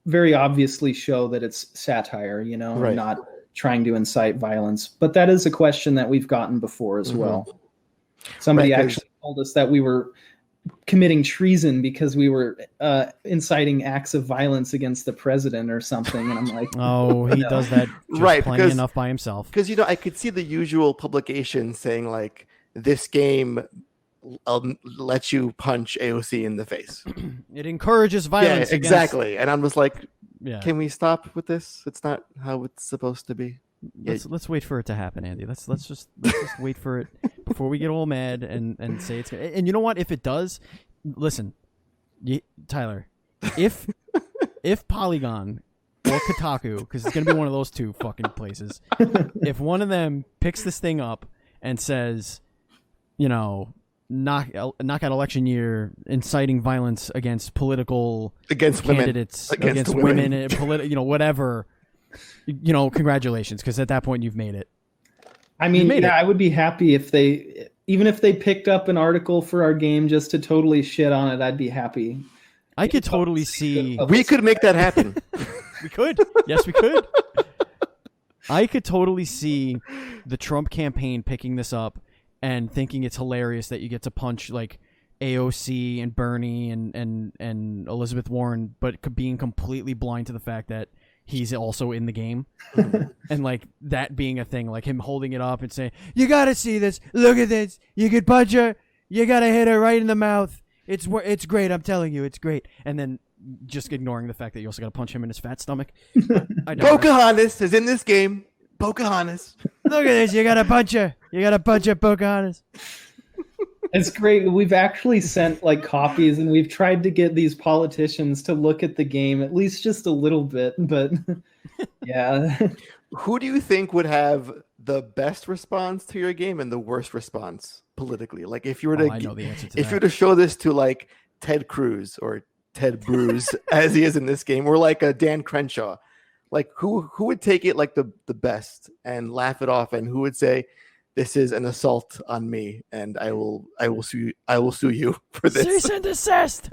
very obviously show that it's satire, and not trying to incite violence. But that is a question that we've gotten before as well. Somebody actually told us that we were committing treason because we were inciting acts of violence against the president or something, and I'm like, oh, he does that just plenty enough by himself. Because I could see the usual publication saying like, this game lets you punch AOC in the face. It encourages violence. Yeah, exactly. And I'm just like, yeah. Can we stop with this? It's not how it's supposed to be. Let's wait for it to happen, Andy. Let's just wait for it before we get all mad and say it's. And you know what? If it does, listen, Tyler, if Polygon or Kotaku, because it's gonna be one of those two fucking places, if one of them picks this thing up and says, knockout election year, inciting violence against candidates, against women, whatever. Congratulations, because at that point you've made it. I mean, I would be happy if they even if they picked up an article for our game just to totally shit on it, I'd be happy. I could totally see. We could make that happen. We could. Yes, we could. I could totally see the Trump campaign picking this up and thinking it's hilarious that you get to punch like AOC and Bernie and Elizabeth Warren, but being completely blind to the fact that he's also in the game. And like that being a thing, like him holding it up and saying, "You gotta see this. Look at this. You could punch her. You gotta hit her right in the mouth. It's great. I'm telling you, it's great." And then just ignoring the fact that you also gotta punch him in his fat stomach. Pocahontas is in this game. Pocahontas. Look at this. You gotta punch her. You gotta punch her, Pocahontas. It's great. We've actually sent like copies, and we've tried to get these politicians to look at the game at least just a little bit. But yeah. Who do you think would have the best response to your game and the worst response politically? Like if you were to, I know the answer to if you were to show this to like Ted Cruz or Ted Bruce as he is in this game, or like a Dan Crenshaw, like who would take it like the best and laugh it off, and who would say, "This is an assault on me, and I will sue you for this." Cease and desist.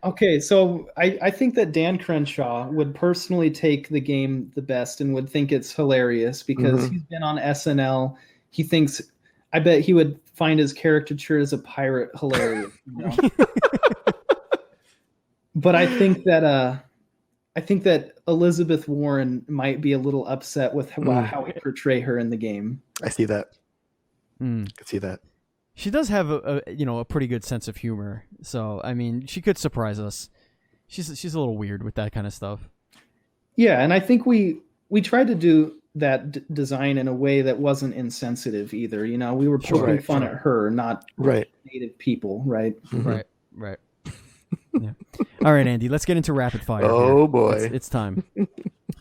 Okay, so I think that Dan Crenshaw would personally take the game the best and would think it's hilarious because he's been on SNL. He thinks, I bet he would find his caricature as a pirate hilarious. You know? But I think that Elizabeth Warren might be a little upset with how we portray her in the game. I see that. I could see that. She does have a pretty good sense of humor. So I mean, she could surprise us. She's a little weird with that kind of stuff. Yeah, and I think we tried to do that design in a way that wasn't insensitive either. You know, we were poking fun at her, not native people, right? Right. Yeah. All right, Andy, let's get into rapid fire. Oh boy. It's time.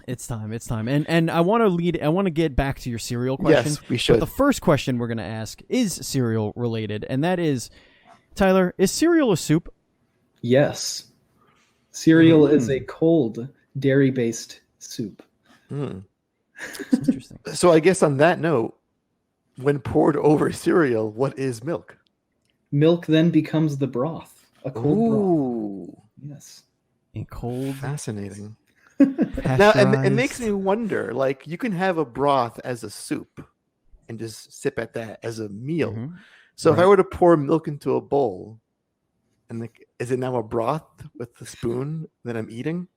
It's time. And I want to get back to your cereal question. Yes, we should. But the first question we're going to ask is cereal related, and that is, Tyler, is cereal a soup? Yes. Cereal is a cold dairy-based soup. Interesting. So I guess on that note, when poured over cereal, what is milk? Milk then becomes the broth. A cold broth. Yes. A cold. Fascinating. Now, and it makes me wonder, like, you can have a broth as a soup and just sip at that as a meal. So if I were to pour milk into a bowl, and is it now a broth with the spoon that I'm eating?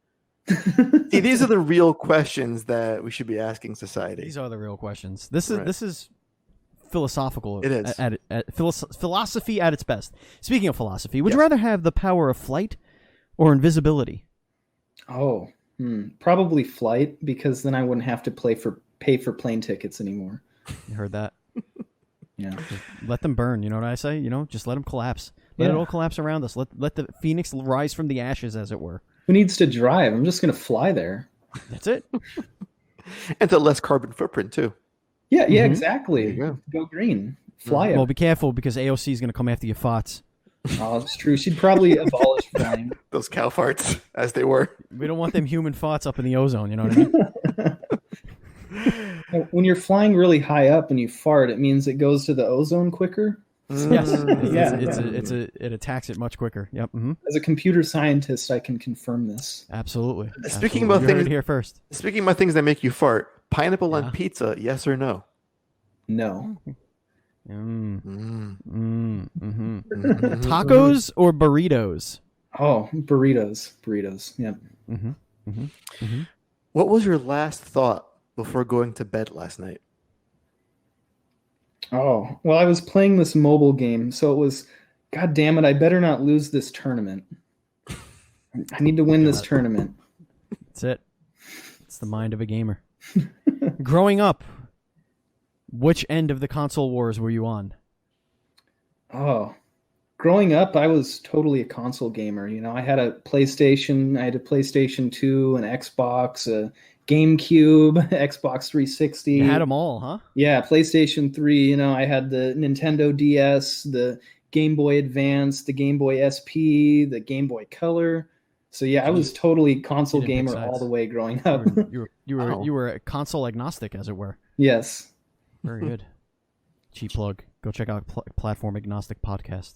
See, these are the real questions that we should be asking society. These are the real questions. This is philosophical. It is. Philosophy at its best. Speaking of philosophy, would you rather have the power of flight or invisibility? Oh, probably flight, because then I wouldn't have to pay for plane tickets anymore. You heard that? Yeah. Just let them burn. You know what I say? You know, just let them collapse. Let it all collapse around us. Let the phoenix rise from the ashes, as it were. Who needs to drive? I'm just going to fly there. That's it. And to less carbon footprint too. Yeah, exactly. Go. Go green. Fly it. Well, be careful, because AOC is going to come after your farts. Oh, that's true. She'd probably abolish flying. Those cow farts, as they were. We don't want them human farts up in the ozone, you know what I mean? When you're flying really high up and you fart, it means it goes to the ozone quicker. Yes. It attacks it much quicker. Yep. As a computer scientist, I can confirm this. Absolutely. Speaking about things here first. Speaking about things that make you fart, pineapple on pizza, yes or no? No. Tacos or burritos? Oh, burritos. Yep. What was your last thought before going to bed last night? Oh, well, I was playing this mobile game, so it was, God damn it, I better not lose this tournament. I need to win this tournament. That's it. It's the mind of a gamer. Growing up, which end of the console wars were you on? Oh, growing up, I was totally a console gamer. You know, I had a PlayStation 2, an Xbox, a GameCube, Xbox 360. You had them all, huh? Yeah, PlayStation 3. You know, I had the Nintendo DS, the Game Boy Advance, the Game Boy SP, the Game Boy Color. So yeah, I was totally console gamer all the way growing up. You were a console agnostic, as it were. Yes. Very good. Cheap plug. Go check out Platform Agnostic Podcast.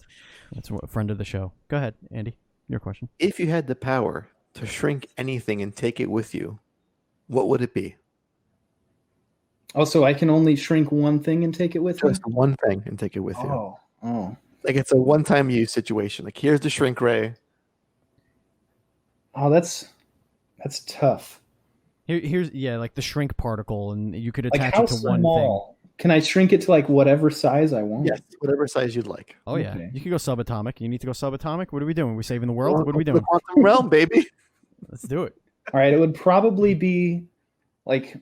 That's a friend of the show. Go ahead, Andy. Your question. If you had the power to shrink anything and take it with you, what would it be? Also, I can only shrink one thing and take it with me? Just one thing and take it with you. Oh. Like it's a one-time use situation. Like here's the shrink ray. Oh, that's tough. Here's like the shrink particle, and you could attach how it to one small? Can I shrink it to like whatever size I want? Yes, whatever size you'd like. thing. Oh yeah, Okay. you could go subatomic. You need to go subatomic. What are we doing? We saving the world? What are we The doing? quantum realm, baby. Let's do it. All right, it would probably be like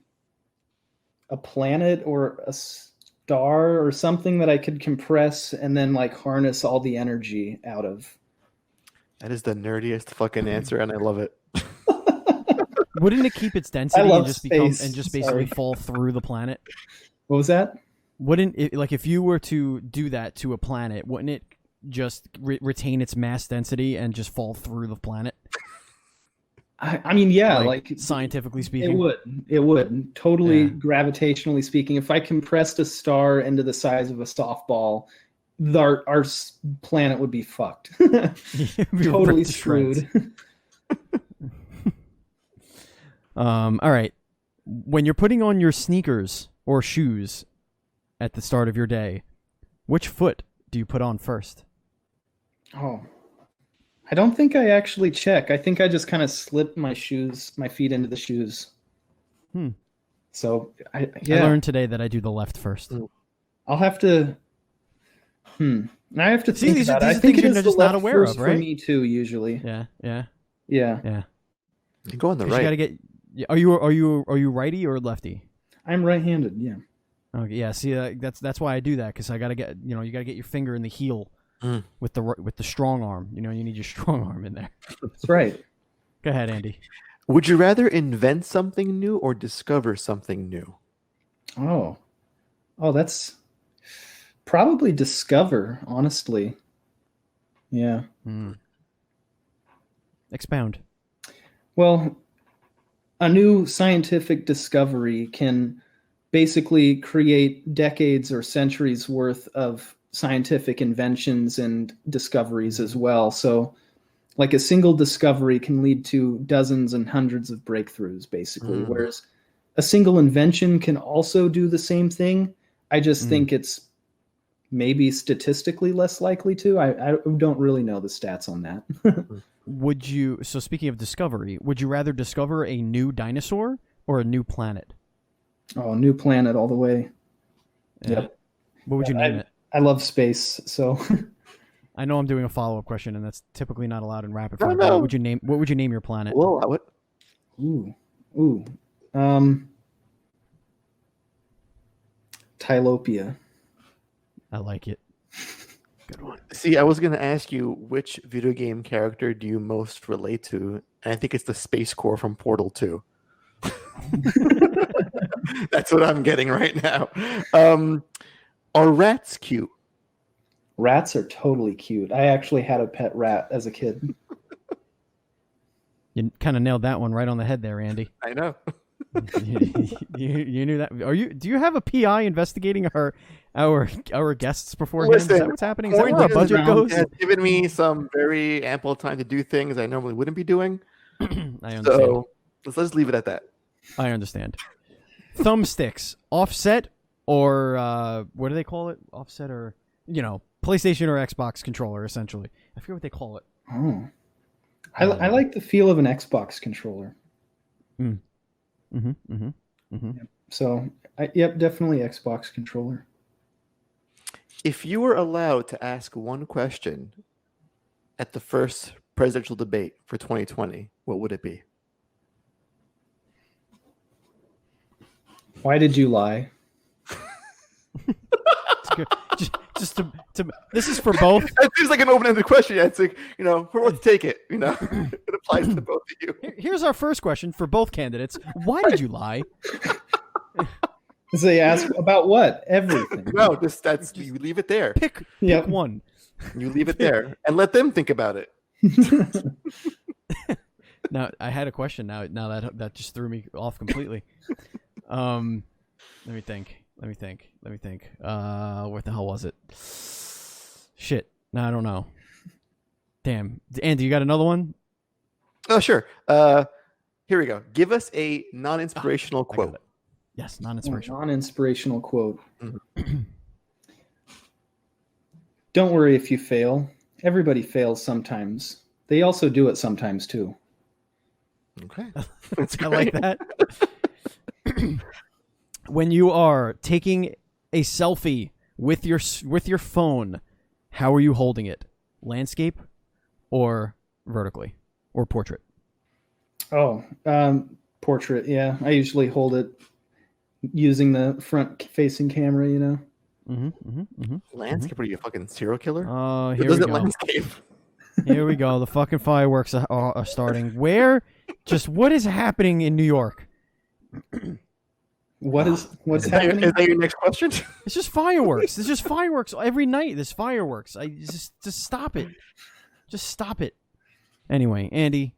a planet or a star or something that I could compress and then like harness all the energy out of. That is the nerdiest fucking answer, and I love it. Wouldn't it keep its density love and just become space. and just basically Sorry. fall through the planet? What was that? Wouldn't it, like if you were to do that to a planet, wouldn't it just retain its mass density and just fall through the planet? I mean, yeah, like scientifically speaking, it would totally Yeah. gravitationally speaking. If I compressed a star into the size of a softball, our planet would be fucked. You'd be Totally ripped to shreds. screwed. All right. When you're putting on your sneakers or shoes at the start of your day, which foot do you put on first? Oh, I don't think I actually check. I think I just kind of slip my feet into the shoes. So I learned today that I do the left first. I'll have to. I have to See, think these are- about it. these I are think things it you're is the just not left aware first of, right? for me too. Usually, Yeah. yeah. You go on the 'Cause you right. gotta get. Are you righty or lefty? I'm right-handed. Yeah. Okay, yeah. See, that's why I do that, because I gotta get you gotta get your finger in the heel with the strong arm. You need your strong arm in there. That's right. Go ahead, Andy. Would you rather invent something new or discover something new? Oh, that's probably discover. Honestly, yeah. Expound. Well, a new scientific discovery can basically create decades or centuries worth of scientific inventions and discoveries as well. So, like a single discovery can lead to dozens and hundreds of breakthroughs, basically, whereas a single invention can also do the same thing. I just think it's maybe statistically less likely to. I don't really know the stats on that. So speaking of discovery, would you rather discover a new dinosaur or a new planet? Oh, new planet all the way. Yeah. Yep. What would you name it? I love space, so I know I'm doing a follow-up question, and that's typically not allowed in rapid fire. No. What would you name your planet? We'll allow it. ooh. Tylopia. I like it. Good one. See, I was going to ask you which video game character do you most relate to, and I think it's the Space Core from Portal 2. That's what I'm getting right now. Are rats cute? Rats are totally cute. I actually had a pet rat as a kid. You kind of nailed that one right on the head there, Andy. I know. you knew that. Do you have a PI investigating our guests beforehand? Is that what's happening? Is that where our budget goes? Has given me some very ample time to do things I normally wouldn't be doing. I understand. So let's leave it at that. I understand. Thumbsticks, offset, or what do they call it? Offset, or PlayStation or Xbox controller, essentially. I forget what they call it. Oh, I like the feel of an Xbox controller. So, definitely Xbox controller. If you were allowed to ask one question at the first presidential debate for 2020, what would it be? Why did you lie? Just to this is for both. It seems like an open-ended question. It's like, who wants to take it? It applies to both of you. Here's our first question for both candidates. Why did you lie? So they ask about what? Everything. No, you leave it there. Pick one. You leave it there and let them think about it. Now, I had a question. Now that just threw me off completely. Let me think. Let me think. What the hell was it? Shit. No, I don't know. Damn. Andy, you got another one? Oh, sure. Here we go. Give us a non-inspirational quote. Yes, non-inspirational. Non-inspirational quote. Mm-hmm. Don't worry if you fail. Everybody fails sometimes. They also do it sometimes too. Okay. I like that. When you are taking a selfie with your phone, how are you holding it? Landscape or vertically or portrait? Oh, portrait. Yeah, I usually hold it using the front-facing camera. You know. Landscape? Are you a fucking serial killer? Oh, here we go. Landscape? Here we go. The fucking fireworks are starting. What is happening in New York? What's happening? Is that your next question? It's just fireworks. It's just fireworks every night. There's fireworks. I just stop it. Just stop it. Anyway, Andy,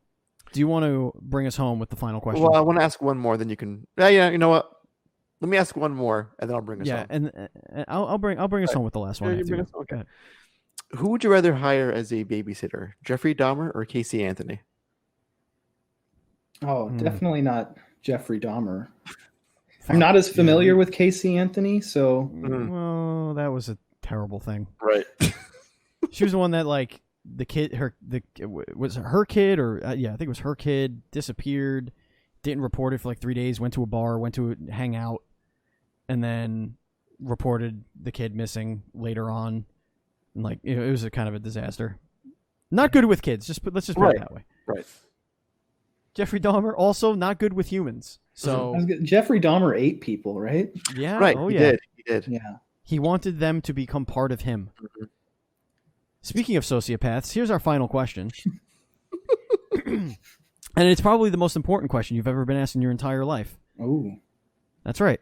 do you want to bring us home with the final question? Well, I want to ask one more. Then you can. Yeah. You know what? Let me ask one more, and then I'll bring us home. Yeah, and I'll bring us home with the last one. Okay. Who would you rather hire as a babysitter, Jeffrey Dahmer or Casey Anthony? Oh, definitely not Jeffrey Dahmer. I'm not as familiar with Casey Anthony, so. Well, that was a terrible thing. Right. She was the one that the kid, was her kid, or I think it was her kid, disappeared, didn't report it for 3 days, went to a bar, went to hang out, and then reported the kid missing later on. And it was a kind of a disaster. Not good with kids. Let's just put it that way. Right. Jeffrey Dahmer also not good with humans. So Jeffrey Dahmer ate people, right? Yeah. Right. Oh, he yeah. did. Yeah. He wanted them to become part of him. Mm-hmm. Speaking of sociopaths, here's our final question. And it's probably the most important question you've ever been asked in your entire life. Oh. That's right.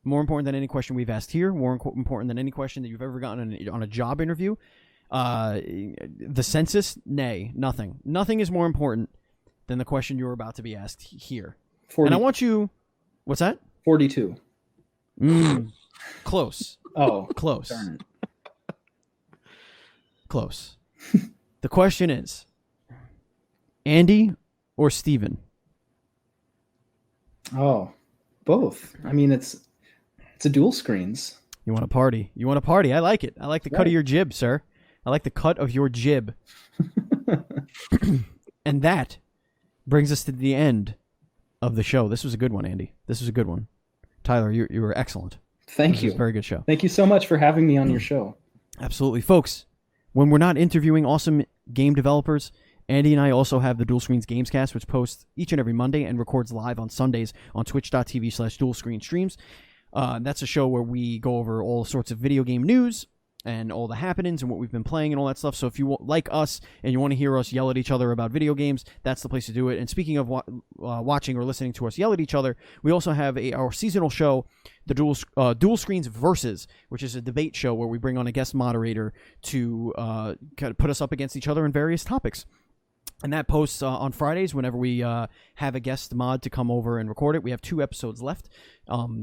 More important than any question we've asked here. More important than any question that you've ever gotten on a job interview. The census? Nay, nothing. Nothing is more important than the question you're about to be asked here. 40. And I want you... What's that? 42. Close. Oh. Close. Darn it. Close. The question is, Andy or Steven? Oh, both. I mean, it's a dual screens. You want to party. I like it. I like the cut of your jib, sir. I like the cut of your jib. And that brings us to the end of the show. This was a good one, Andy. This was a good one. Tyler, you were excellent. Thank you. This was a very good show. Thank you so much for having me on your show. Absolutely. Folks, when we're not interviewing awesome game developers, Andy and I also have the Duel Screens Gamescast, which posts each and every Monday and records live on Sundays on twitch.tv/duelscreenstreams. That's a show where we go over all sorts of video game news and all the happenings and what we've been playing and all that stuff. So if you like us and you want to hear us yell at each other about video games, that's the place to do it. And speaking of watching or listening to us yell at each other, we also have our seasonal show, the Duel Screens Versus, which is a debate show where we bring on a guest moderator to kind of put us up against each other in various topics. And that posts on Fridays whenever we have a guest mod to come over and record it. We have 2 episodes left.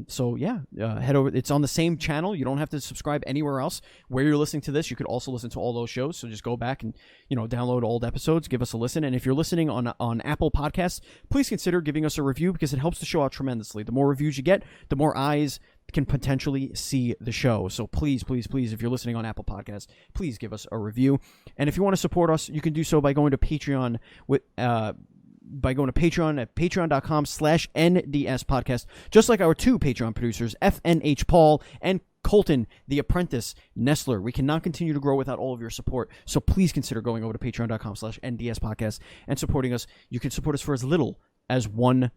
So head over. It's on the same channel. You don't have to subscribe anywhere else. Where you're listening to this, you could also listen to all those shows. So just go back and download old episodes, give us a listen. And if you're listening on Apple Podcasts, please consider giving us a review because it helps the show out tremendously. The more reviews you get, the more eyes can potentially see the show. So please, if you're listening on Apple Podcasts, please give us a review. And if you want to support us, you can do so by going to Patreon at patreon.com/NDS podcast, just like our 2 Patreon producers, FNH Paul and Colton, the apprentice Nestler. We cannot continue to grow without all of your support. So please consider going over to patreon.com/NDS podcast and supporting us. You can support us for as little as $1,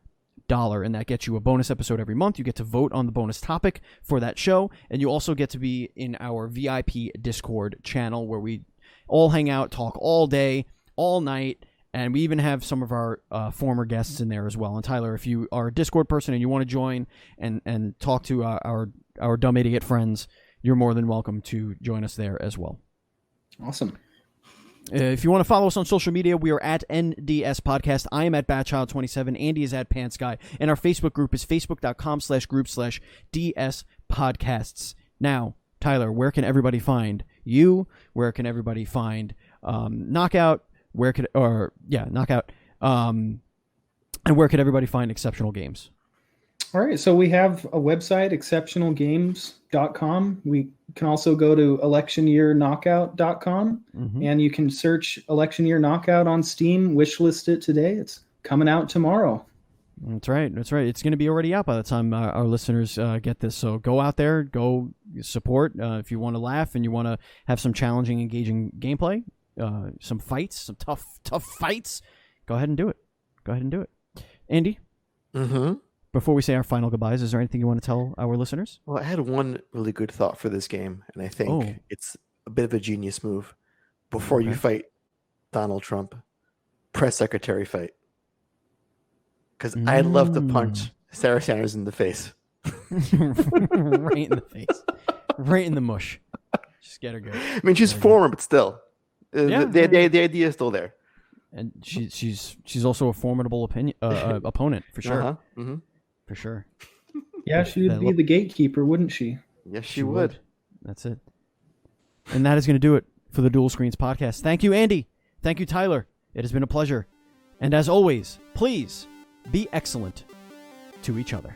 and that gets you a bonus episode every month. You get to vote on the bonus topic for that show, and you also get to be in our VIP Discord channel where we all hang out, talk all day, all night, and we even have some of our former guests in there as well. And Tyler, if you are a Discord person and you want to join and talk to our dumb idiot friends, you're more than welcome to join us there as well. Awesome. If you want to follow us on social media, we are at NDS Podcast. I am at Batchild27. Andy is at PantsGuy. And our Facebook group is facebook.com/group/DS podcasts. Now, Tyler, where can everybody find you? Where can everybody find Knockout? Knockout. And where could everybody find Exceptionull Games? All right, so we have a website, exceptionullgames.com. We can also go to electionyearknockout.com, and you can search Election Year Knockout on Steam, wishlist it today. It's coming out tomorrow. That's right. It's going to be already out by the time our listeners get this. So go out there, go support. If you want to laugh and you want to have some challenging, engaging gameplay, some fights, some tough fights, go ahead and do it. Andy? Before we say our final goodbyes, is there anything you want to tell our listeners? Well, I had one really good thought for this game, and I think it's a bit of a genius move. Before you fight Donald Trump, press secretary fight. Because I'd love to punch Sarah Sanders in the face. Right in the face. Right in the mush. Just get her good. I mean, she's former, but still. The idea is still there. And she's also a formidable opponent, for sure. For sure. Yeah, she would be the gatekeeper, wouldn't she? Yes, she would. That's it. And that is going to do it for the Duel Screens podcast. Thank you, Andy. Thank you, Tyler. It has been a pleasure. And as always, please be excellent to each other.